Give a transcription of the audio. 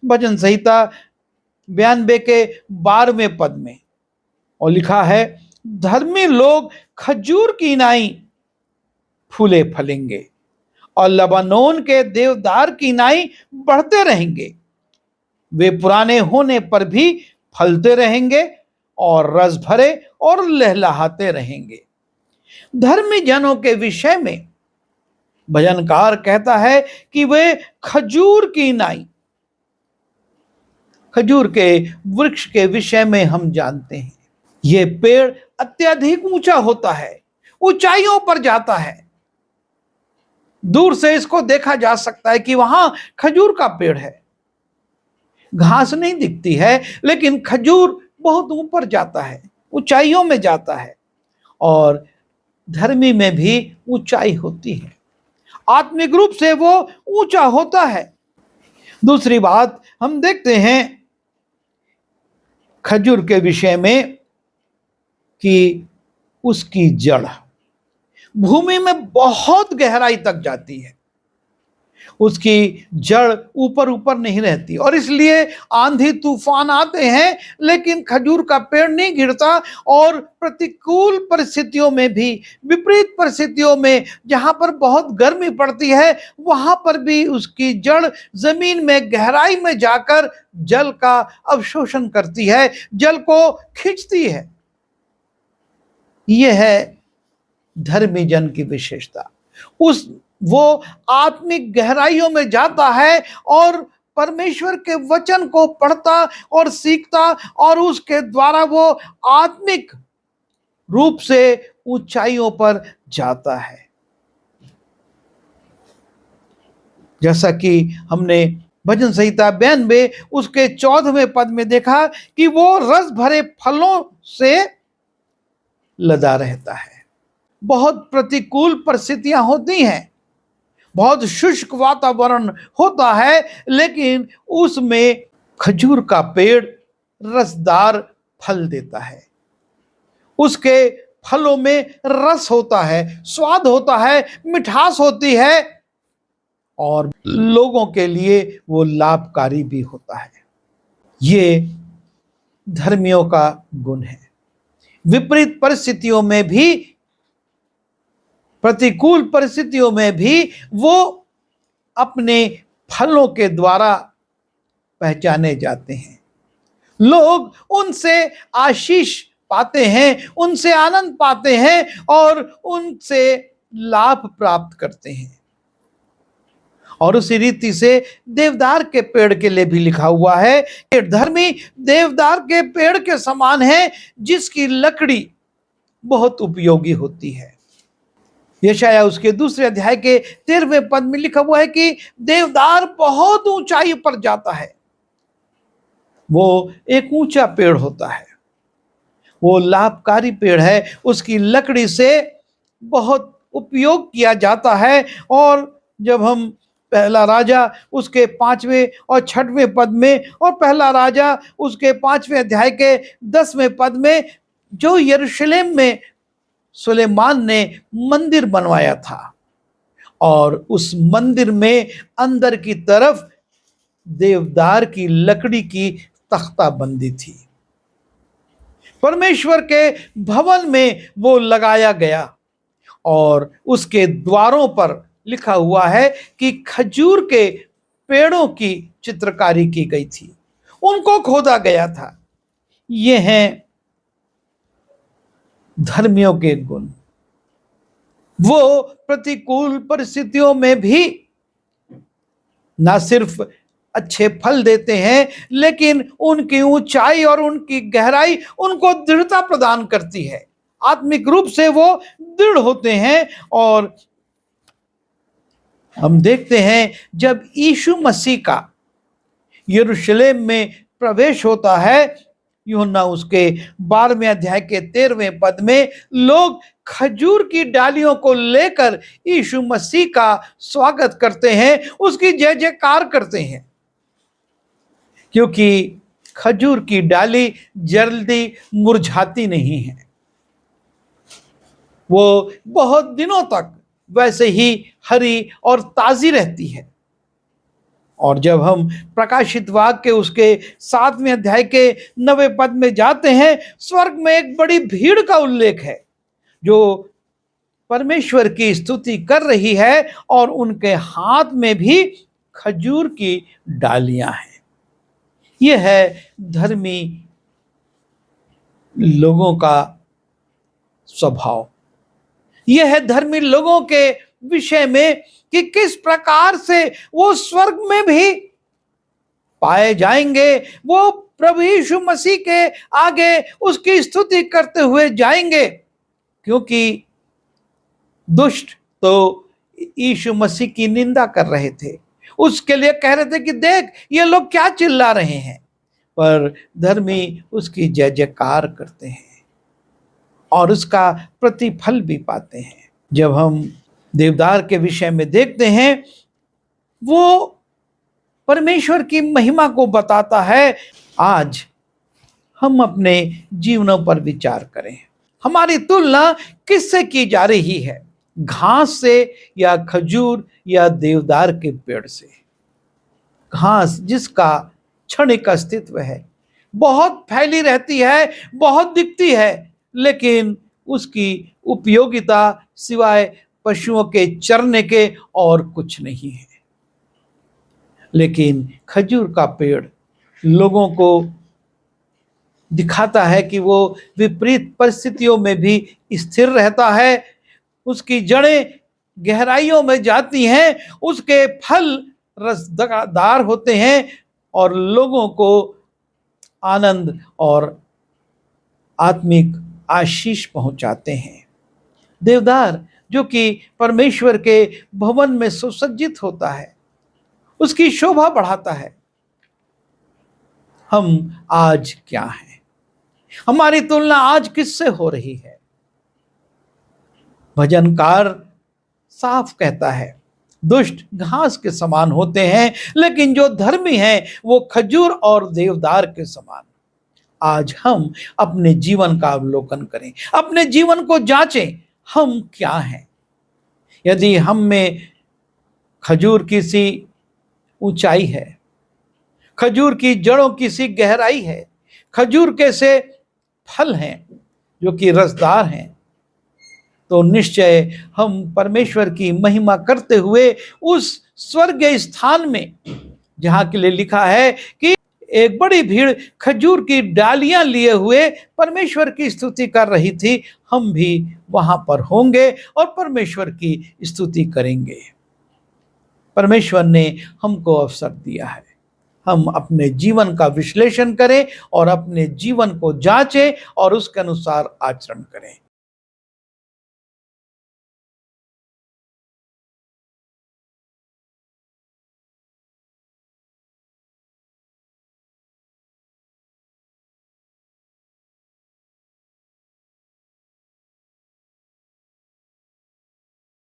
भजन संहिता 92 के 12वें पद में, और लिखा है, धर्मी लोग खजूर की नाई फूले फलेंगे और लबानोन के देवदार की नाई बढ़ते रहेंगे। वे पुराने होने पर भी फलते रहेंगे और रस भरे और लहलहाते रहेंगे। धर्मी जनों के विषय में भजनकार कहता है कि वे खजूर की नाई, खजूर के वृक्ष के विषय में हम जानते हैं, यह पेड़ अत्यधिक ऊंचा होता है, ऊंचाइयों पर जाता है। दूर से इसको देखा जा सकता है कि वहां खजूर का पेड़ है। घास नहीं दिखती है, लेकिन खजूर बहुत ऊपर जाता है, ऊंचाइयों में जाता है। और धर्मी में भी ऊंचाई होती है, आत्मिक रूप से वो ऊंचा होता है। दूसरी बात हम देखते हैं खजूर के विषय में कि उसकी जड़ भूमि में बहुत गहराई तक जाती है। उसकी जड़ ऊपर ऊपर नहीं रहती, और इसलिए आंधी तूफान आते हैं लेकिन खजूर का पेड़ नहीं गिरता। और प्रतिकूल परिस्थितियों में भी, विपरीत परिस्थितियों में, जहां पर बहुत गर्मी पड़ती है, वहां पर भी उसकी जड़ जमीन में गहराई में जाकर जल का अवशोषण करती है, जल को खींचती है। यह है धर्मी जन की विशेषता। वो आत्मिक गहराइयों में जाता है और परमेश्वर के वचन को पढ़ता और सीखता, और उसके द्वारा वो आत्मिक रूप से ऊंचाइयों पर जाता है। जैसा कि हमने भजन संहिता 92 उसके 14वें पद में देखा कि वो रस भरे फलों से लदा रहता है। बहुत प्रतिकूल परिस्थितियां होती हैं, बहुत शुष्क वातावरण होता है, लेकिन उसमें खजूर का पेड़ रसदार फल देता है। उसके फलों में रस होता है, स्वाद होता है, मिठास होती है, और लोगों के लिए वो लाभकारी भी होता है। ये धर्मियों का गुण है। विपरीत परिस्थितियों में भी, प्रतिकूल परिस्थितियों में भी वो अपने फलों के द्वारा पहचाने जाते हैं। लोग उनसे आशीष पाते हैं, उनसे आनंद पाते हैं और उनसे लाभ प्राप्त करते हैं। और उसी रीति से देवदार के पेड़ के लिए भी लिखा हुआ है कि धर्मी देवदार के पेड़ के समान है, जिसकी लकड़ी बहुत उपयोगी होती है। यशायाह उसके 2 अध्याय के 13वें पद में लिखा हुआ है कि देवदार बहुत ऊंचाई पर जाता है। वो एक ऊंचा पेड़ होता है, वो लाभकारी पेड़ है, उसकी लकड़ी से बहुत उपयोग किया जाता है। और जब हम पहला राजा उसके 5वें और 6वें पद में, और पहला राजा उसके 5वें अध्याय के 10वें पद में, जो यरूशलेम में सुलेमान ने मंदिर बनवाया था, और उस मंदिर में अंदर की तरफ देवदार की लकड़ी की तख्ताबंदी थी। परमेश्वर के भवन में वो लगाया गया, और उसके द्वारों पर लिखा हुआ है कि खजूर के पेड़ों की चित्रकारी की गई थी, उनको खोदा गया था। ये हैं धर्मियों के गुण। वो प्रतिकूल परिस्थितियों में भी ना सिर्फ अच्छे फल देते हैं, लेकिन उनकी ऊंचाई और उनकी गहराई उनको दृढ़ता प्रदान करती है। आत्मिक रूप से वो दृढ़ होते हैं। और हम देखते हैं जब यीशु मसीह का यरूशलेम में प्रवेश होता है, यूहन्ना उसके 12वें अध्याय के 13वें पद में, लोग खजूर की डालियों को लेकर यीशु मसीह का स्वागत करते हैं, उसकी जय जयकार करते हैं, क्योंकि खजूर की डाली जल्दी मुरझाती नहीं है। वो बहुत दिनों तक वैसे ही हरी और ताजी रहती है। और जब हम प्रकाशित वाक्य के उसके 7वें अध्याय के 9वें पद में जाते हैं, स्वर्ग में एक बड़ी भीड़ का उल्लेख है जो परमेश्वर की स्तुति कर रही है और उनके हाथ में भी खजूर की डालियां हैं। यह है धर्मी लोगों का स्वभाव। यह है धर्मी लोगों के विषय में कि किस प्रकार से वो स्वर्ग में भी पाए जाएंगे। वो प्रभु यीशु मसीह के आगे उसकी स्तुति करते हुए जाएंगे, क्योंकि दुष्ट तो यीशु मसीह की निंदा कर रहे थे, उसके लिए कह रहे थे कि देख ये लोग क्या चिल्ला रहे हैं, पर धर्मी उसकी जय जयकार करते हैं और उसका प्रतिफल भी पाते हैं। जब हम देवदार के विषय में देखते हैं, वो परमेश्वर की महिमा को बताता है। आज हम अपने जीवनों पर विचार करें, हमारी तुलना किससे की जा रही है, घास से या खजूर या देवदार के पेड़ से? घास जिसका क्षणिक अस्तित्व है, बहुत फैली रहती है, बहुत दिखती है, लेकिन उसकी उपयोगिता सिवाय पशुओं के चरने के और कुछ नहीं है। लेकिन खजूर का पेड़ लोगों को दिखाता है कि वो विपरीत परिस्थितियों में भी स्थिर रहता है, उसकी जड़ें गहराइयों में जाती हैं, उसके फल रसदार होते हैं और लोगों को आनंद और आत्मिक आशीष पहुंचाते हैं। देवदार जो कि परमेश्वर के भवन में सुसज्जित होता है, उसकी शोभा बढ़ाता है। हम आज क्या हैं? हमारी तुलना आज किससे हो रही है? भजनकार साफ कहता है, दुष्ट घास के समान होते हैं, लेकिन जो धर्मी हैं वो खजूर और देवदार के समान। आज हम अपने जीवन का अवलोकन करें, अपने जीवन को जांचें, हम क्या हैं। यदि हम में खजूर की सी ऊंचाई है, खजूर की जड़ों की सी गहराई है, खजूर के से फल हैं जो कि रसदार हैं, तो निश्चय हम परमेश्वर की महिमा करते हुए उस स्वर्गीय स्थान में, जहां के लिए लिखा है कि एक बड़ी भीड़ खजूर की डालियां लिए हुए परमेश्वर की स्तुति कर रही थी, हम भी वहां पर होंगे और परमेश्वर की स्तुति करेंगे। परमेश्वर ने हमको अवसर दिया है, हम अपने जीवन का विश्लेषण करें और अपने जीवन को जांचें और उसके अनुसार आचरण करें।